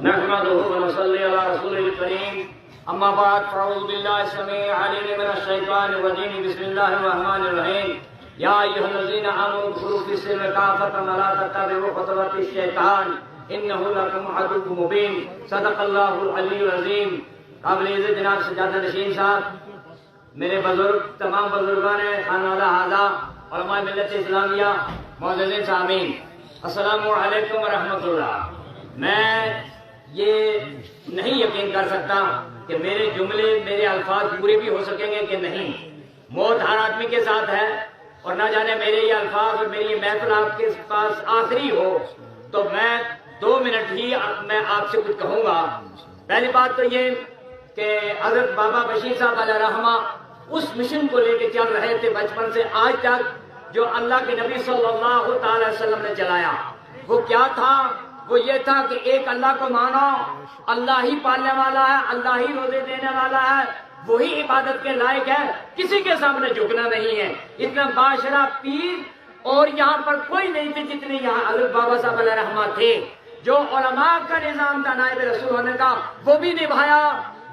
نحمده ونصلي على رسوله الكريم اما بعد فاعوذ بالله السميع العليم من الشيطان الرجيم بسم الله الرحمن الرحيم يا ايها الذين امنوا ادخلوا في السلم كافة ولا تتبعوا خطوات الشيطان انه لكم عدو مبين صدق الله العلي العظيم. قابل عزت جناب سجادہ نشین صاحب، میرے بزرگ، تمام بزرگان خانوادہ اعزا، علماء ملت اسلامیہ، معززین سامعین، السلام علیکم ورحمۃ اللہ. میں یہ نہیں یقین کر سکتا کہ میرے جملے، میرے الفاظ پورے بھی ہو سکیں گے کہ نہیں. موت ہر آدمی کے ساتھ ہے، اور نہ جانے میرے یہ الفاظ اور میری یہ محفل آپ کے پاس آخری ہو تو میں 2 منٹ ہی میں آپ سے کچھ کہوں گا. پہلی بات تو یہ کہ حضرت بابا بشیر صاحب علیہ رحمہ اس مشن کو لے کے چل رہے تھے بچپن سے آج تک، جو اللہ کے نبی صلی اللہ تعالی وسلم نے چلایا. وہ کیا تھا؟ وہ یہ تھا کہ ایک اللہ کو مانو، اللہ ہی پالنے والا ہے، اللہ ہی روزے دینے والا ہے، وہی عبادت کے لائق ہے، کسی کے سامنے جھکنا نہیں ہے. اتنا باشرہ پیر اور یہاں پر کوئی نہیں تھے جتنے یہاں حضرت بابا صاحب علیہ رحمہ تھے. جو علماء کا نظام تھا نائب رسول ہونے کا وہ بھی نبھایا،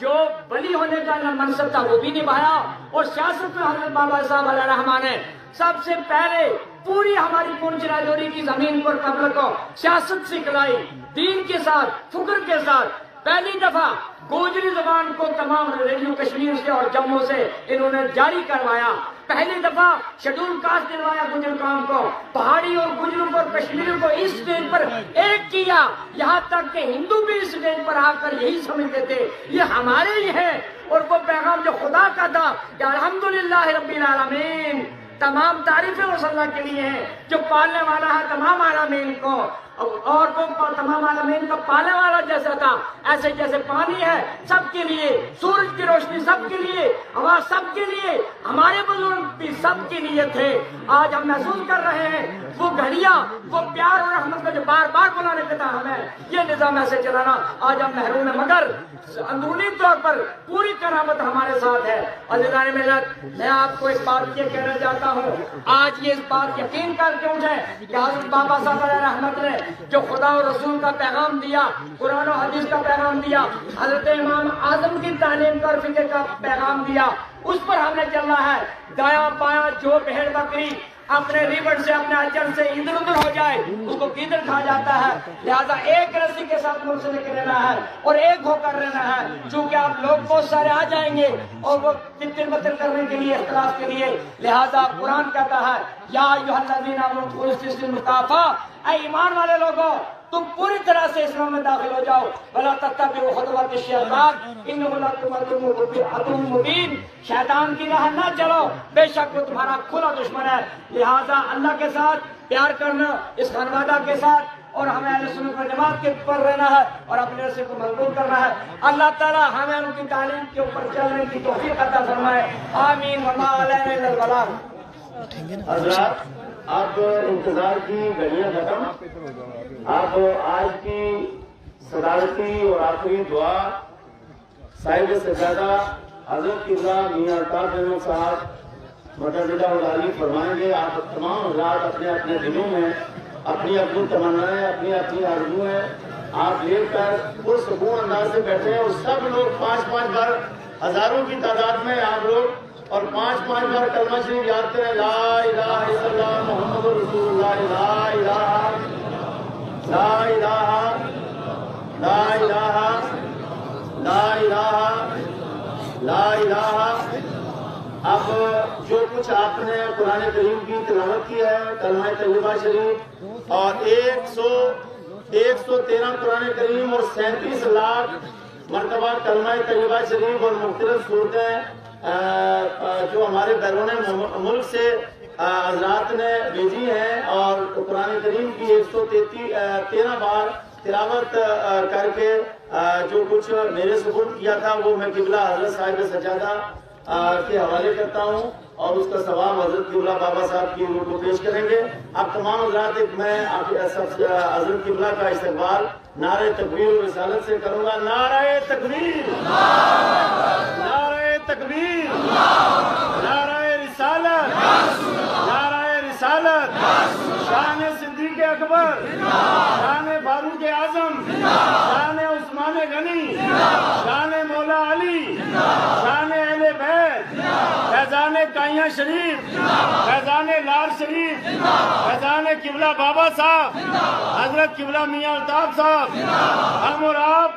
جو ولی ہونے کا منصب تھا وہ بھی نبھایا، اور سیاست میں حضرت بابا صاحب علیہ رحمہ نے سب سے پہلے پوری ہماری پونچھ راجوری کی زمین پر پبلک کو سیاست سکھلائی، دین کے ساتھ، فکر کے ساتھ. پہلی دفعہ گوجری زبان کو تمام ریڈیو کشمیر سے اور جموں سے انہوں نے جاری کروایا. پہلی دفعہ شیڈول کاسٹ دلوایا گجر قوم کو، پہاڑی اور گجروں کو، کشمیریوں کو اس اسٹیج پر ایک کیا. یہاں تک کہ ہندو بھی اس اسٹیج پر آ کر یہی سمجھتے تھے یہ ہمارے ہی ہے. اور وہ پیغام جو خدا کا تھا کہ الحمدللہ رب العالمین، تمام تعریفیں اس اللہ کے لیے ہیں جو پالنے والا ہے تمام عالمین کو، اور وہ تمام عالمین کا پالنے والا جیسا تھا ایسے جیسے پانی ہے سب کے لیے، سورج کی روشنی سب کے لیے، ہوا سب کے لیے، ہمارے بزرگ بھی سب کے لیے تھے. آج ہم محسوس کر رہے ہیں وہ گھڑیاں، وہ پیار اور رحمت کا جو بار بار بلانے کا تھا ہمیں یہ نظام ایسے چلانا، آج ہم محروم ہیں، مگر اندرونی طور پر پوری کرامت ہمارے ساتھ ہے. عزیزان ملت، میں آپ کو ایک بات یہ کہنا چاہتا ہوں، آج یہ اس بات یقین کر کے اٹھیں کہ حضرت بابا صاحب علیہ رحمت نے جو خدا اور رسول کا پیغام دیا، قرآن و حدیث کا پیغام دیا، حضرت امام اعظم کی تعلیم کا اور فکر کا پیغام دیا، اس پر ہم نے چلنا ہے. دایاں بایاں جو بھیڑ بکری اپنے ریبٹ سے، اپنے اچل سے ادھر ادھر ہو جائے اس کو کیدر کھا جاتا ہے. لہذا ایک رسی کے ساتھ منسلک رہنا ہے اور ایک ہو کر رہنا ہے. چونکہ آپ لوگ بہت سارے آ جائیں گے اور وہ تتر بتر کرنے کے لیے، اختلاف کے لیے، لہذا قرآن کہتا ہے یا ایھا الذین آمنوا ادخلوا فی السلم کافہ، اے ایمان والے لوگوں تم پوری طرح سے اسلام میں داخل ہو جاؤ. ولا تتبعوا خطوات الشیطان انہ لکم عدو مبین، شیطان کی راہ نہ چلو، بے شک وہ تمہارا کھلا دشمن ہے. لہذا اللہ کے ساتھ پیار کرنا، اس خانوادہ کے ساتھ، اور ہمیں اہل سنت و جماعت کے پر رہنا ہے اور اپنے رسے کو مضبوط کرنا ہے. اللہ تعالی ہمیں ان کی تعلیم کے اوپر چلنے کی توفیق عطا فرمائے. آمین. وما علینا الا البلاغ. حضرات، اب انتظار کی گھڑیاں ختم. اب آج کی صدارتی اور آخری دعا صاحب سجادہ حضرت قبلہ میاں الطاف احمد صاحب مدد العالی فرمائیں گے. آپ تمام حضرات اپنے اپنے دلوں میں اپنی اپنی تمنائیں، اپنی اپنی آرزویں آپ لے کر پرسکون انداز سے بیٹھے ہیں، اور سب لوگ 5-5 بار، ہزاروں کی تعداد میں آپ لوگ، اور 5-5 بار کلمہ شریف یاد کریں. لا الہ الا اللہ محمد رسول اللہ، لا الہ لا الہ لا الہ لا الہ لا الہ. اب جو کچھ آپ نے قرآن کریم کی تلاوت کی ہے، کلمہ طیبہ شریف، اور 113 قرآن کریم اور 37 لاکھ مرتبہ کلمہ طیبہ شریف اور مختلف صورتیں جو ہمارے بیرون ملک سے حضرات نے بھیجی ہیں، اور قرآن کریم کی 113 بار تلاوت کر کے جو کچھ میرے سپرد کیا تھا وہ میں قبلہ حضرت صاحب سجادہ کے حوالے کرتا ہوں، اور اس کا ثواب حضرت قبلہ بابا صاحب کی روح کو پیش کریں گے. اب تمام حضرات میں حضرت قبلہ کا استقبال نعرہ تکبیر و رسالت سے کروں گا. نعرہ تکبیر، نعرہ تکبیر، نعرہ رسالت، نعرہ رسالت، شان صدیق اکبر. میاں شریف، فیضان لال شریف، فیضان قبلہ بابا صاحب، حضرت قبلہ میاں الطاف صاحب، ہم اور آپ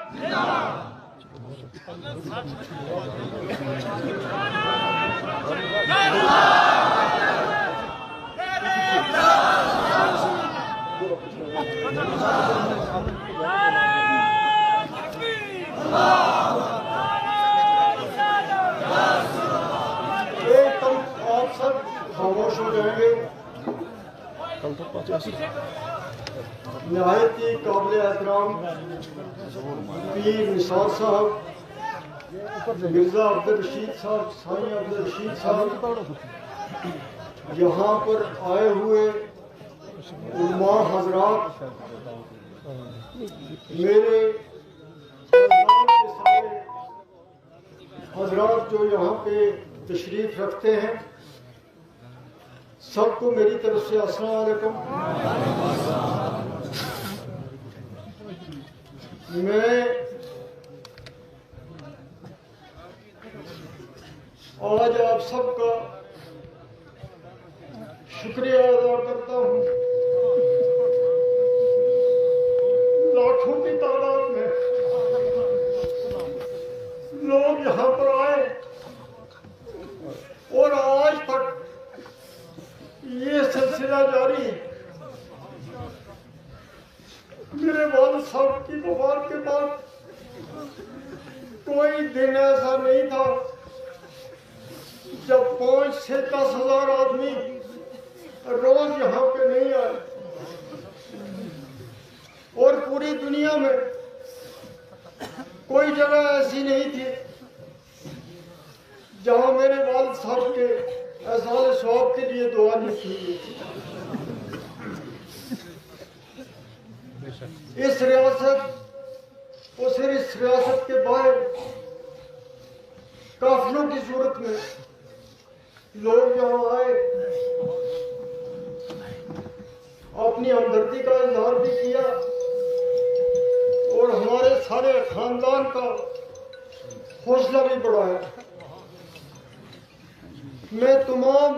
آپ سب خاموش ہو جائیں گے. نہایت ہی قابل احترام پیر نثار صاحب، مرزا عبدالرشید صاحب، سائیں عبدالرشید صاحب، یہاں پر آئے ہوئے علماء حضرات، میرے خاندان کے سارے حضرات جو یہاں پہ تشریف رکھتے ہیں، سب کو میری طرف سے السلام علیکم. میں آج آپ سب کا شکریہ ادا کرتا ہوں. لاکھوں کی تعداد میں لوگ یہاں پر آئے اور آج تک یہ سلسلہ جاری ہے. میرے والد صاحب کی وفات کے بعد کوئی دن ایسا نہیں تھا جب 5 سے 10 ہزار آدمی روز یہاں پہ نہیں آئے. اور پوری دنیا میں کوئی جگہ ایسی نہیں تھی جہاں میرے والد صاحب کے احسان ثواب کے لیے دعا نہیں کی. اس ریاست اور پھر اس ریاست کے باہر کافلوں کی صورت میں لوگ یہاں آئے، اپنی ہمدردی کا اظہار بھی کیا اور ہمارے سارے خاندان کا حوصلہ بھی بڑھایا. میں تمام،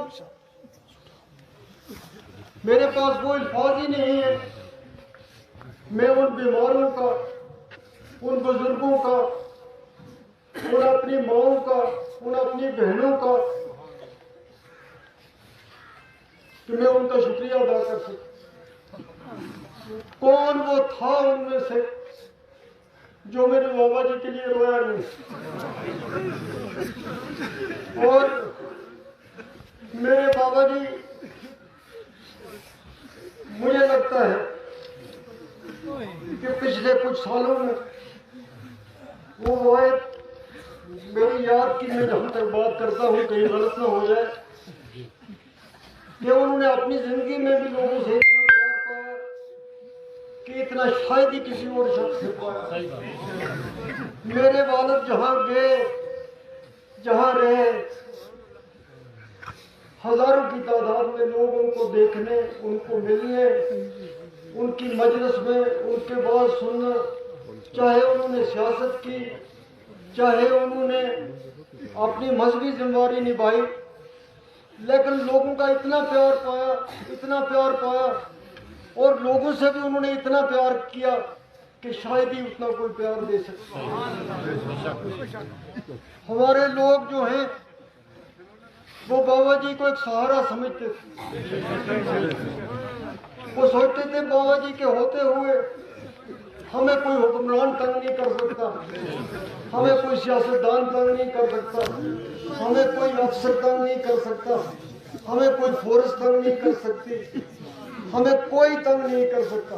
میرے پاس وہ الفاظ ہی نہیں ہے. میں ان بیماروں کا، ان بزرگوں کا، ان اپنی ماؤں کا، ان اپنی بہنوں کا، کہ میں ان کا شکریہ ادا کر سکوں. کون وہ تھا ان میں سے جو میرے بابا جی کے لیے رویا نہیں؟ اور میرے بابا جی، مجھے لگتا ہے کہ پچھلے کچھ سالوں میں وہ واحد میری یاد کی، میں جہاں تک بات کرتا ہوں کہیں غلط نہ ہو جائے، کہ انہوں نے اپنی زندگی میں بھی لوگوں سے اتنا پیار پایا کہ اتنا شاید ہی کسی اور شخص سے پایا. میرے والد جہاں گئے، جہاں رہے، ہزاروں کی تعداد میں لوگ ان کو دیکھنے، ان کو ملنے، ان کی مجلس میں ان کے بات سننا، چاہے انہوں نے سیاست کی، چاہے انہوں نے اپنی مذہبی ذمہ داری نبھائی، لیکن لوگوں کا اتنا پیار پایا، اتنا پیار پایا، اور لوگوں سے بھی انہوں نے اتنا پیار کیا کہ شاید ہی اتنا کوئی پیار دے سکتا. ہمارے لوگ جو ہیں وہ بابا جی کو ایک سہارا سمجھتے تھے. وہ سوچتے تھے بابا جی کے ہوتے ہوئے ہمیں کوئی حکمران تنگ نہیں کر سکتا، ہمیں کوئی سیاستدان تنگ نہیں کر سکتا، ہمیں کوئی افسر تنگ نہیں کر سکتا، ہمیں کوئی فورس تنگ نہیں کر سکتی، ہمیں کوئی تنگ نہیں کر سکتا.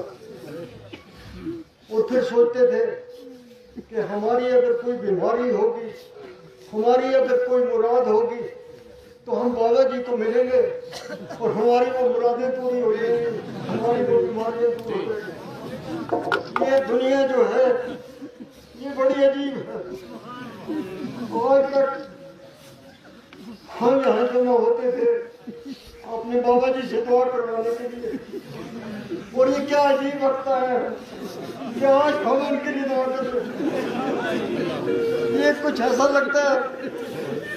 اور پھر سوچتے تھے کہ ہماری اگر کوئی بیماری ہوگی، ہماری اگر کوئی مراد ہوگی تو ہم بابا جی کو ملیں گے اور ہماری وہ مرادیں پوری ہو جائیں گی، ہماری وہ بیماریاں دور ہو جائیں گی. یہ دنیا جو ہے یہ بڑی عجیب ہے. آج تک ہم یہاں جمع ہوتے تھے اپنے بابا جی سے دعا کروانے کے لیے، اور یہ کیا عجیب وقت ہے کہ آج ہم ان کے لیے دعا کر رہے ہیں. یہ کچھ ایسا لگتا ہے